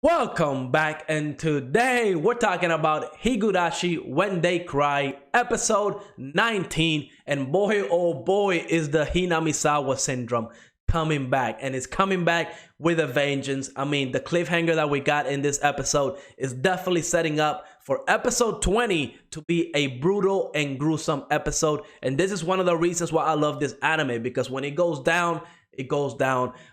Welcome back, and today we're talking about Higurashi When They Cry, episode 19. And boy, oh boy, is the Hinamizawa syndrome coming back, and it's coming back with a vengeance. I mean, the cliffhanger that we got in this episode is definitely setting up for episode 20 to be a brutal and gruesome episode. And this is one of the reasons why I love this anime, because when it goes down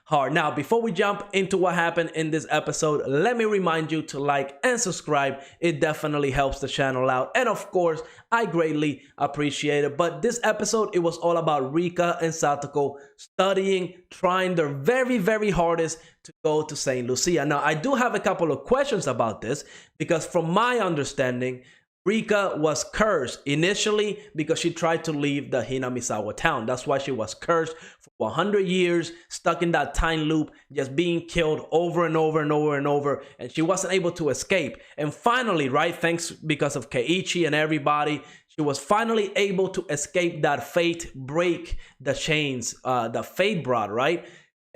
hard. Now, before we jump into what happened in this episode, let me remind you to like and subscribe. It definitely helps the channel out, and of course, I greatly appreciate it. But this episode, it was all about Rika and Satoko studying, trying their very hardest to go to St. Lucia. Now, I do have a couple of questions about this, because from my understanding, Rika was cursed initially because she tried to leave the Hinamizawa town. That's why she was cursed for 100 years, stuck in that time loop, just being killed over and over, and she wasn't able to escape. And finally, right, thanks because of Keiichi and everybody, she was finally able to escape that fate, break the chains, the fate brought, right?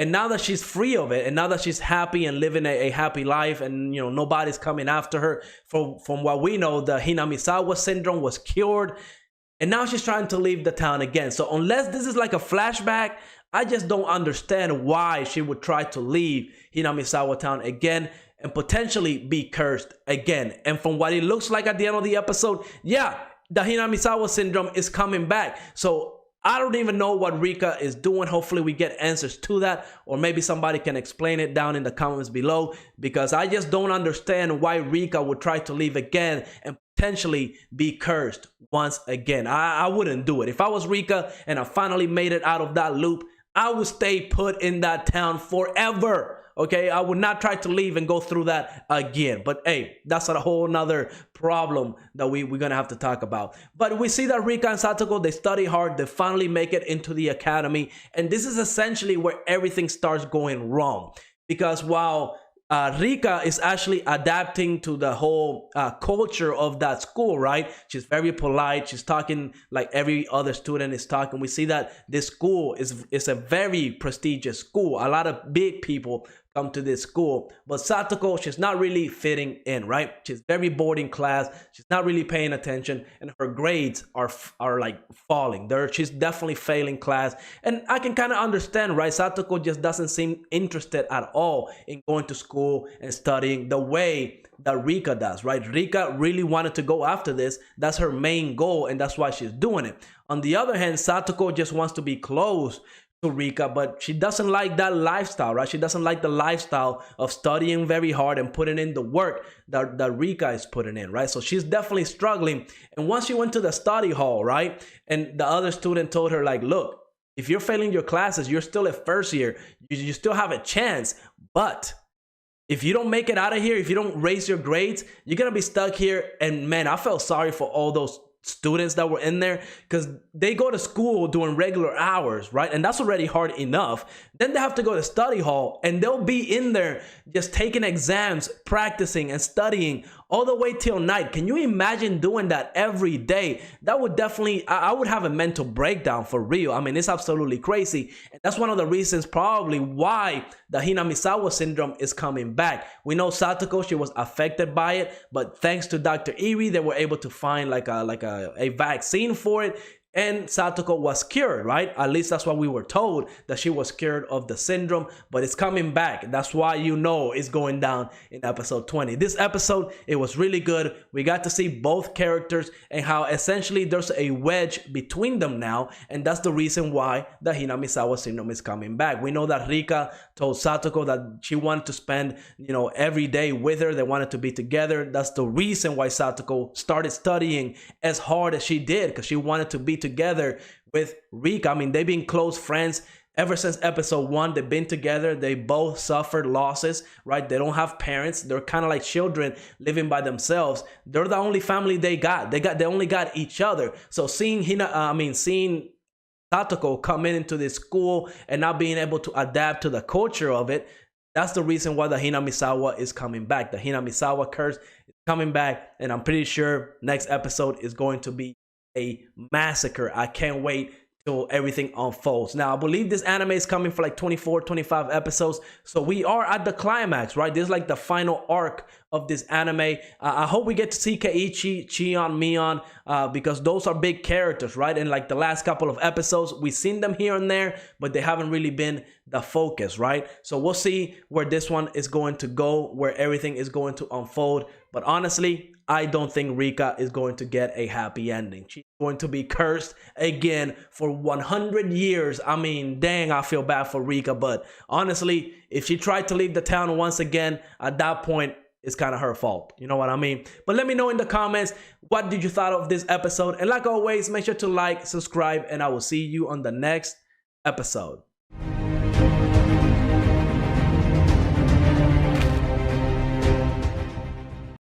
And now that she's free of it, and now that she's happy and living a happy life, and nobody's coming after her, from what we know, the Hinamizawa syndrome was cured, and now she's trying to leave the town again. So unless this is like a flashback, I just don't understand why she would try to leave Hinamizawa town again and potentially be cursed again. And from what it looks like at the end of the episode, yeah, the Hinamizawa syndrome is coming back. So I don't even know what Rika is doing. Hopefully we get answers to that, or maybe somebody can explain it down in the comments below, because I just don't understand why Rika would try to leave again and potentially be cursed once again. I wouldn't do it. If I was Rika and I finally made it out of that loop, I would stay put in that town forever. Okay, I would not try to leave and go through that again. But hey, that's a whole nother problem that we're gonna have to talk about. But we see that Rika and Satoko, they study hard, they finally make it into the academy, and this is essentially where everything starts going wrong. Because while Rika is actually adapting to the whole culture of that school, right? She's very polite. She's talking like every other student is talking. We see that this school is a very prestigious school. A lot of big people come to this school, but Satoko, she's not really fitting in, right? She's very bored in class. She's not really paying attention, and her grades are like falling. She's definitely failing class, and I can kind of understand, right? Satoko just doesn't seem interested at all in going to school and studying the way that Rika does, right? Rika really wanted to go after this. That's her main goal, and that's why she's doing it. On the other hand, Satoko just wants to be close to Rika, but she doesn't like that lifestyle, right? She doesn't like the lifestyle of studying very hard and putting in the work that Rika is putting in, right? So she's definitely struggling. And once she went to the study hall, right, and the other student told her, like, look, if you're failing your classes, you're still at first year, you still have a chance, but if you don't make it out of here, if you don't raise your grades, you're gonna be stuck here. And man, I felt sorry for all those students that were in there, because they go to school doing regular hours, right? And that's already hard enough. Then they have to go to study hall, and they'll be in there just taking exams, practicing and studying all the way till night. Can you imagine doing that every day? That would definitely, I would have a mental breakdown for real. I mean, it's absolutely crazy. And that's one of the reasons probably why the Hinamizawa syndrome is coming back. We know Satoko, she was affected by it, but thanks to Dr. Eri, they were able to find like a vaccine for it. And Satoko was cured, right? At least that's what we were told, that she was cured of the syndrome, but it's coming back. That's why it's going down in episode 20. This episode, it was really good. We got to see both characters and how essentially there's a wedge between them now, and that's the reason why the Hinamizawa syndrome is coming back. We know that Rika told Satoko that she wanted to spend, every day with her. They wanted to be together. That's the reason why Satoko started studying as hard as she did, because she wanted to be together with Rika. I mean, they've been close friends ever since episode 1. They've been together. They both suffered losses, right? They don't have parents. They're kind of like children living by themselves. They're the only family they got. They only got each other. So seeing Satoko coming into this school and not being able to adapt to the culture of it, that's the reason why the Hinamizawa is coming back. The Hinamizawa curse is coming back, and I'm pretty sure next episode is going to be a massacre. I can't wait till everything unfolds. Now, I believe this anime is coming for like 24, 25 episodes. So we are at the climax, right? This is like the final arc of this anime. I hope we get to see Keiichi, Chion, Mion, because those are big characters, right? And like the last couple of episodes, we've seen them here and there, but they haven't really been the focus, right? So we'll see where this one is going to go, where everything is going to unfold. But honestly, I don't think Rika is going to get a happy ending. She's going to be cursed again for 100 years. I mean, dang, I feel bad for Rika. But honestly, if she tried to leave the town once again, at that point, it's kind of her fault. You know what I mean? But let me know in the comments, what did you thought of this episode? And like always, make sure to like, subscribe, and I will see you on the next episode.